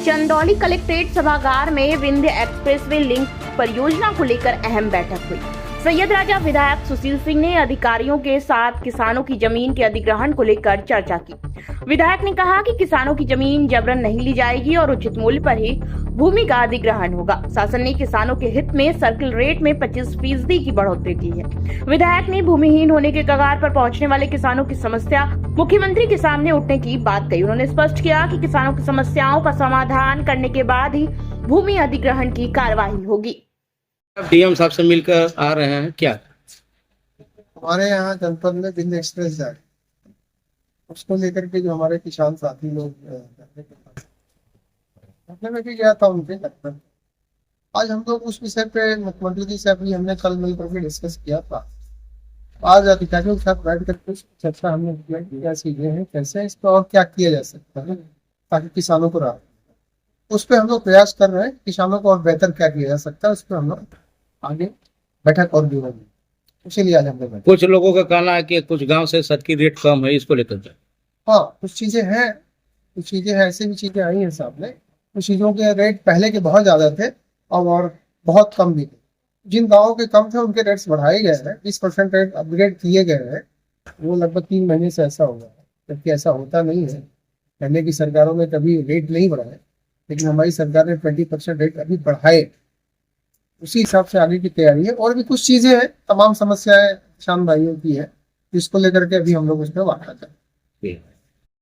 Chandauli collectorate सभागार में Vindhya expressway link परियोजना को लेकर अहम बैठक हुई। सैयद राजा विधायक सुशील सिंह ने अधिकारियों के साथ किसानों की जमीन के अधिग्रहण को लेकर चर्चा की। विधायक ने कहा कि किसानों की जमीन जबरन नहीं ली जाएगी और उचित मूल्य पर ही भूमि का अधिग्रहण होगा। शासन ने किसानों के हित में सर्किल रेट में 25% की बढ़ोतरी की है। विधायक ने भूमिहीन होने के कगार पर पहुंचने वाले किसानों की समस्या मुख्यमंत्री के सामने उठने की बात कही। उन्होंने स्पष्ट किया कि किसानों की समस्याओं का समाधान करने के बाद ही भूमि अधिग्रहण की कार्रवाई होगी। डीएम साहब से मिलकर आ रहे हैं क्या? हमारे यहाँ जनपद में विंध्य एक्सप्रेस जाए, उसको लेकर के जो हमारे किसान साथी लोग अपने में भी गया था उनके लगभग। आज हम लोग उस विषय पे मुख्यमंत्री जी से भी हमने कल मिल करके डिस्कस किया था। आज अधिकारियों के साथ बैठ करके चर्चा हमने किया कि क्या चीजें हैं, कैसे इस पर और क्या किया जा सकता है ताकि किसानों को राहत। उस पर हम लोग प्रयास कर रहे हैं, किसानों को और बेहतर क्या किया जा सकता है उस पर हम लोग आगे बैठक और भी होगी। इसीलिए आज हम लोग कुछ लोगों का कहना है कि कुछ गांव से सटकी रेट कम है, इसको लेकर हाँ कुछ चीजें हैं, ऐसी भी चीजें आई हैं सामने। कुछ चीजों के रेट पहले के बहुत ज्यादा थे और बहुत कम भी थे। जिन गाँवों के कम थे उनके रेट्स बढ़ाए गए हैं, 20% रेट अपग्रेड किए गए हैं। वो लगभग 3 महीने से ऐसा हुआ है, जबकि ऐसा होता नहीं है। पहले की सरकारों ने कभी रेट नहीं बढ़ाए, लेकिन हमारी सरकार ने 20% रेट अभी बढ़ाए। उसी हिसाब से आगे की तैयारी है। और भी कुछ चीजें हैं, तमाम समस्याएं किसान भाइयों की है, जिसको लेकर के अभी हम लोग उस पर वार्ता करें।